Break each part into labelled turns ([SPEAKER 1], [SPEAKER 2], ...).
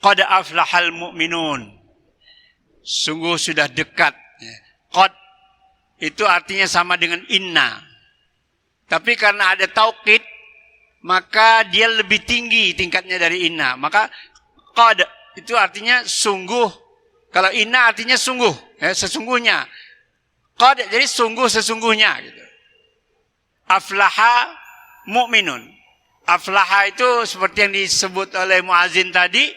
[SPEAKER 1] Qad aflahal mu'minun. Sungguh sudah dekat. Qad itu artinya sama dengan inna. Tapi karena ada taukid, maka dia lebih tinggi tingkatnya dari inna. Maka qad itu artinya sungguh. Kalau inna artinya sungguh, sesungguhnya. Qad jadi sungguh sesungguhnya gitu. Aflaha mu'minun. Aflaha itu seperti yang disebut oleh muazin tadi,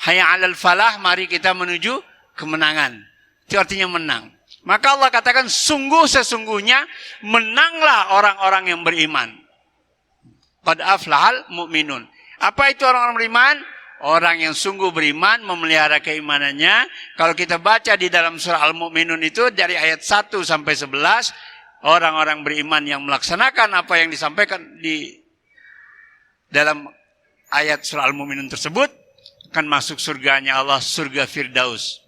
[SPEAKER 1] hayya 'alal falah, mari kita menuju kemenangan. Itu artinya menang. Maka Allah katakan sungguh sesungguhnya menanglah orang-orang yang beriman. Qad aflahal mu'minun. Apa itu orang-orang beriman? Orang yang sungguh beriman, memelihara keimanannya. Kalau kita baca di dalam surah Al-Mu'minun itu dari ayat 1 sampai 11, orang-orang beriman yang melaksanakan apa yang disampaikan di dalam ayat surah Al-Mu'minun tersebut akan masuk surganya Allah, surga Firdaus.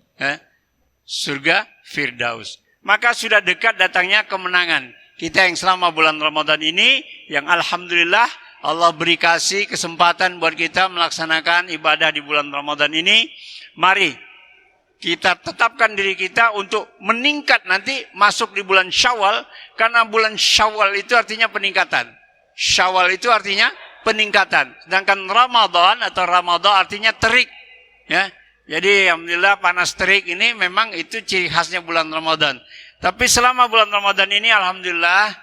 [SPEAKER 1] Surga Firdaus. Maka sudah dekat datangnya kemenangan. Kita yang selama bulan Ramadan ini, yang alhamdulillah Allah beri kasih kesempatan buat kita melaksanakan ibadah di bulan Ramadan ini. Mari kita tetapkan diri kita untuk meningkat nanti masuk di bulan Syawal. Karena bulan Syawal itu artinya peningkatan. Syawal itu artinya peningkatan. Sedangkan Ramadan atau Ramadan artinya terik. Ya. Jadi alhamdulillah panas terik ini memang itu ciri khasnya bulan Ramadan. Tapi selama bulan Ramadan ini alhamdulillah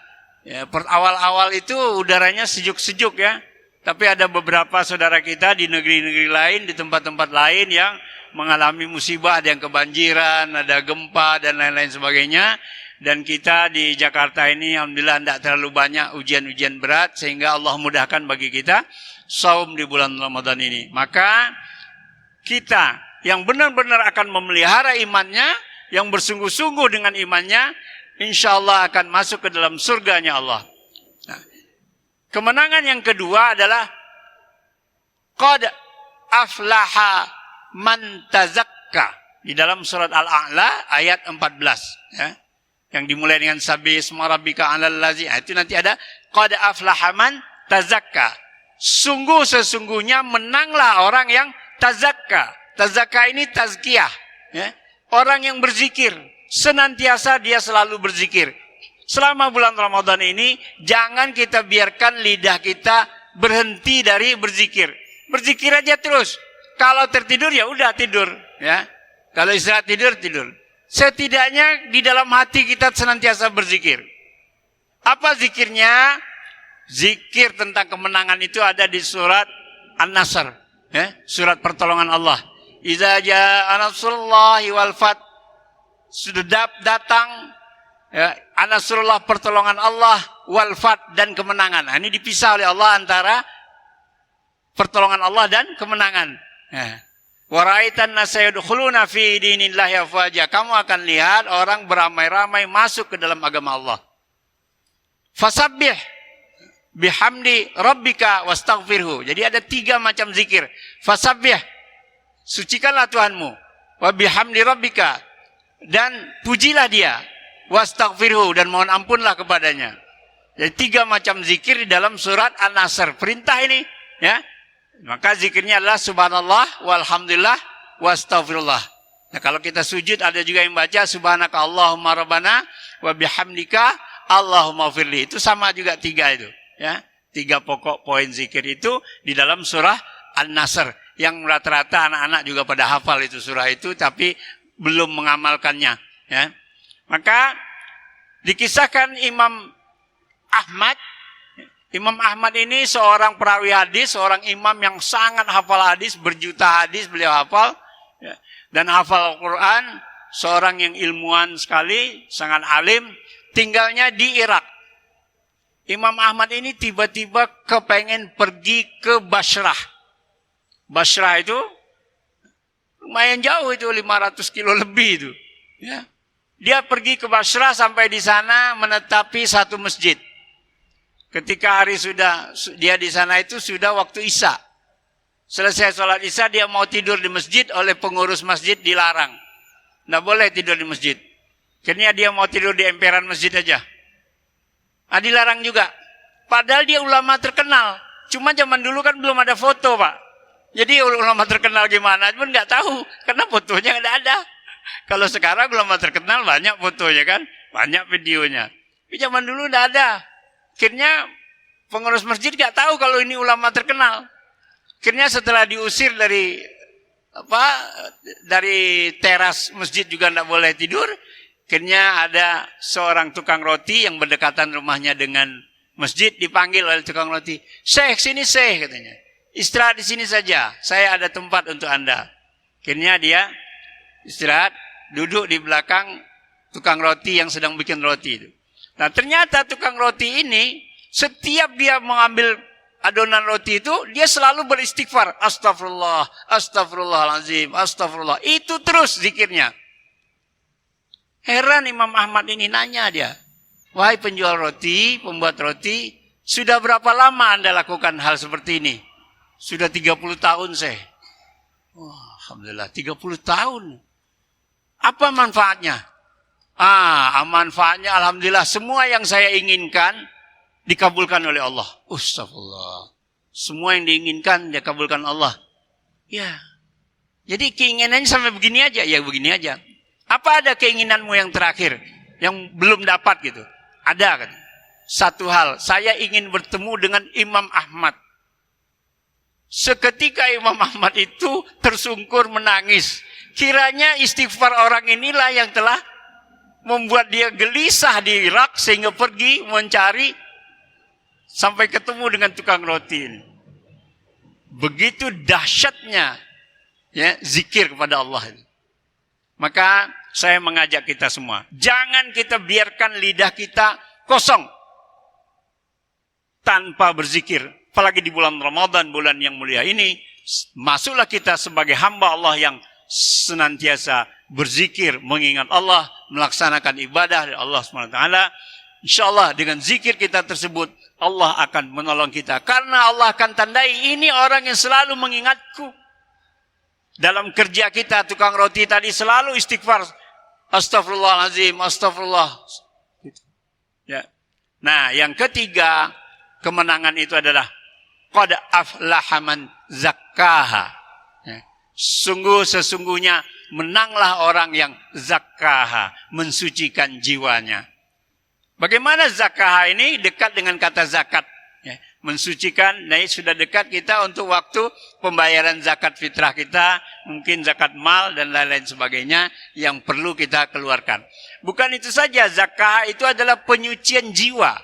[SPEAKER 1] ya, awal-awal itu udaranya sejuk-sejuk ya. Tapi ada beberapa saudara kita di negeri-negeri lain, di tempat-tempat lain yang mengalami musibah, ada yang kebanjiran, ada gempa dan lain-lain sebagainya. Dan kita di Jakarta ini alhamdulillah tidak terlalu banyak ujian-ujian berat sehingga Allah mudahkan bagi kita saum di bulan Ramadan ini. Maka kita yang benar-benar akan memelihara imannya, yang bersungguh-sungguh dengan imannya, insya Allah akan masuk ke dalam surganya Allah. Nah, kemenangan yang kedua adalah qad aflaha man tazakka di dalam surat Al-A'la ayat 14 ya. Yang dimulai dengan sabbi isma rabbika 'alal ladzi, itu nanti ada qad aflaha man tazakka. Sungguh sesungguhnya menanglah orang yang tazakka. Tazakka ini tazkiyah ya. Orang yang berzikir, senantiasa dia selalu berzikir. Selama bulan Ramadan ini, jangan kita biarkan lidah kita berhenti dari berzikir. Berzikir aja terus. Kalau tertidur ya udah tidur, ya. Kalau istirahat tidur, tidur. Setidaknya di dalam hati kita senantiasa berzikir. Apa zikirnya? Zikir tentang kemenangan itu ada di surat An-Nasr, ya, surat pertolongan Allah. Idza jaa nasrullahi wal fath, sudah datang ya, nasrullah pertolongan Allah, wal fath dan kemenangan. Nah, ini dipisah oleh Allah antara pertolongan Allah dan kemenangan. Wa ra'aitan nasa yadkhuluna fi dinillahi afwaja. Kamu akan lihat orang beramai-ramai masuk ke dalam agama Allah. Fasabbih bihamdi rabbika wastaghfirhu. Jadi ada 3 macam zikir. Fasabbih, sucikanlah Tuhanmu, wa bihamdi rabbika, dan pujilah dia, wastaghfirhu, dan mohon ampunlah kepadanya. Jadi 3 macam zikir di dalam surat An-Nasr. Perintah ini ya. Maka zikirnya adalah subhanallah walhamdulillah wastaghfirullah. Nah, kalau kita sujud ada juga yang baca subhanaka Allahumma rabbana wa bihamdika Allahumma firli. Itu sama juga 3 itu ya. 3 pokok poin zikir itu di dalam surah An-Nasr. Yang rata-rata anak-anak juga pada hafal itu surah itu, tapi belum mengamalkannya. Ya. Maka dikisahkan Imam Ahmad. Imam Ahmad ini seorang perawi hadis, seorang imam yang sangat hafal hadis, berjuta hadis beliau hafal. Ya. Dan hafal Al-Quran, seorang yang ilmuwan sekali, sangat alim, tinggalnya di Irak. Imam Ahmad ini tiba-tiba kepengen pergi ke Basrah. Basrah itu lumayan jauh, itu 500 kilo lebih itu. Ya. Dia pergi ke Basrah, sampai di sana menetapi satu masjid. Ketika hari sudah dia di sana itu sudah waktu Isya. Selesai sholat Isya dia mau tidur di masjid, oleh pengurus masjid dilarang. Nggak boleh tidur di masjid. Akhirnya dia mau tidur di emperan masjid aja. Dilarang juga. Padahal dia ulama terkenal. Cuma zaman dulu kan belum ada foto, Pak. Jadi ulama terkenal gimana pun nggak tahu, karena fotonya nggak ada. Kalau sekarang ulama terkenal banyak fotonya kan, banyak videonya. Tapi zaman dulu nggak ada. Akhirnya pengurus masjid nggak tahu kalau ini ulama terkenal. Akhirnya setelah diusir dari teras masjid juga nggak boleh tidur. Akhirnya ada seorang tukang roti yang berdekatan rumahnya dengan masjid, dipanggil oleh tukang roti. Syekh, sini Syekh, katanya. Istirahat di sini saja, saya ada tempat untuk Anda. Akhirnya dia istirahat, duduk di belakang tukang roti yang sedang bikin roti itu. Nah ternyata tukang roti ini, setiap dia mengambil adonan roti itu, dia selalu beristighfar. Astagfirullah, astagfirullahaladzim, astagfirullah. Itu terus zikirnya. Heran Imam Ahmad ini, nanya dia. Wahai penjual roti, pembuat roti, sudah berapa lama Anda lakukan hal seperti ini? Sudah 30 tahun saya. Alhamdulillah, 30 tahun. Apa manfaatnya? Manfaatnya alhamdulillah semua yang saya inginkan dikabulkan oleh Allah. Astagfirullah. Semua yang diinginkan dikabulkan Allah. Ya. Jadi keinginannya sampai begini aja, ya begini aja. Apa ada keinginanmu yang terakhir yang belum dapat gitu? Ada kan? Satu hal, saya ingin bertemu dengan Imam Ahmad. Seketika Imam Ahmad itu tersungkur menangis. Kiranya istighfar orang inilah yang telah membuat dia gelisah di Irak sehingga pergi mencari sampai ketemu dengan tukang roti ini. Begitu dahsyatnya ya zikir kepada Allah ini. Maka saya mengajak kita semua, jangan kita biarkan lidah kita kosong tanpa berzikir. Apalagi di bulan Ramadan, bulan yang mulia ini, masuklah kita sebagai hamba Allah yang senantiasa berzikir, mengingat Allah, melaksanakan ibadah dari Allah SWT. InsyaAllah dengan zikir kita tersebut, Allah akan menolong kita. Karena Allah akan tandai, ini orang yang selalu mengingatku. Dalam kerja kita, tukang roti tadi selalu istighfar. Astagfirullahaladzim, astagfirullah. Ya. Nah, yang ketiga, kemenangan itu adalah qad aflaha man zakkaha. Ya. Sesungguhnya menanglah orang yang zakkaha, mensucikan jiwanya. Bagaimana zakkaha ini dekat dengan kata zakat. Ya. Mensucikan, nah sudah dekat kita untuk waktu pembayaran zakat fitrah kita, mungkin zakat mal dan lain-lain sebagainya yang perlu kita keluarkan. Bukan itu saja, zakah itu adalah penyucian jiwa,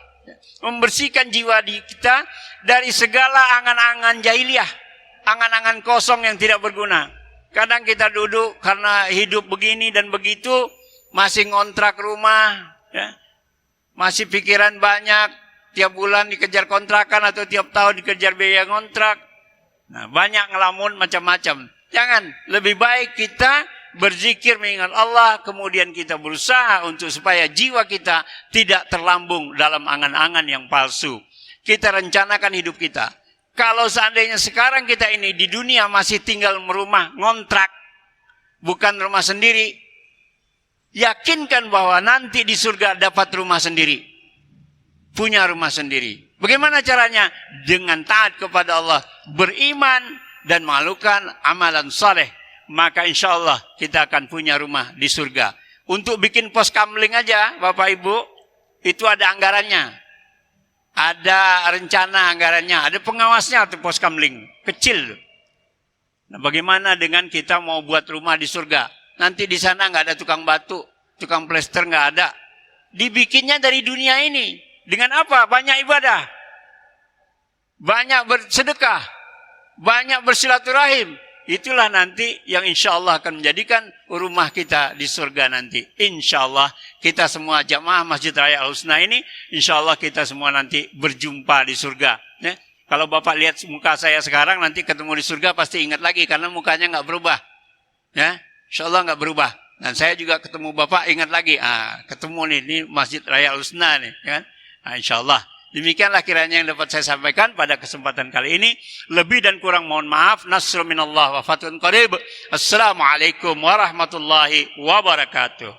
[SPEAKER 1] membersihkan jiwa di kita dari segala angan-angan jahiliyah, angan-angan kosong yang tidak berguna. Kadang kita duduk karena hidup begini dan begitu, masih ngontrak rumah, ya, masih pikiran banyak. Tiap bulan dikejar kontrakan atau tiap tahun dikejar biaya kontrak. Nah, banyak ngelamun macam-macam. Jangan, lebih baik kita berzikir mengingat Allah, kemudian kita berusaha untuk supaya jiwa kita tidak terlambung dalam angan-angan yang palsu. Kita rencanakan hidup kita. Kalau seandainya sekarang kita ini di dunia masih tinggal merumah ngontrak, bukan rumah sendiri, yakinkan bahwa nanti di surga dapat rumah sendiri. Punya rumah sendiri. Bagaimana caranya? Dengan taat kepada Allah, beriman dan melakukan amalan saleh. Maka insya Allah kita akan punya rumah di surga. Untuk bikin pos kamling aja, Bapak Ibu, itu ada anggarannya. Ada rencana anggarannya, ada pengawasnya tuh pos kamling. Kecil. Nah, bagaimana dengan kita mau buat rumah di surga? Nanti di sana nggak ada tukang batu, tukang plester nggak ada. Dibikinnya dari dunia ini. Dengan apa? Banyak ibadah. Banyak bersedekah. Banyak bersilaturahim. Itulah nanti yang insya Allah akan menjadikan rumah kita di surga nanti. Insya Allah kita semua jamaah Masjid Raya Al-Husna ini, insya Allah kita semua nanti berjumpa di surga. Ya. Kalau Bapak lihat muka saya sekarang, nanti ketemu di surga pasti ingat lagi. Karena mukanya nggak berubah. Ya. Insya Allah nggak berubah. Dan saya juga ketemu Bapak ingat lagi. Ketemu nih, ini Masjid Raya Al-Husna nih. Ya. Nah, insya Allah. Demikianlah kiranya yang dapat saya sampaikan pada kesempatan kali ini. Lebih dan kurang mohon maaf. Nasrul minallah wa fathun qarib. Assalamualaikum warahmatullahi wabarakatuh.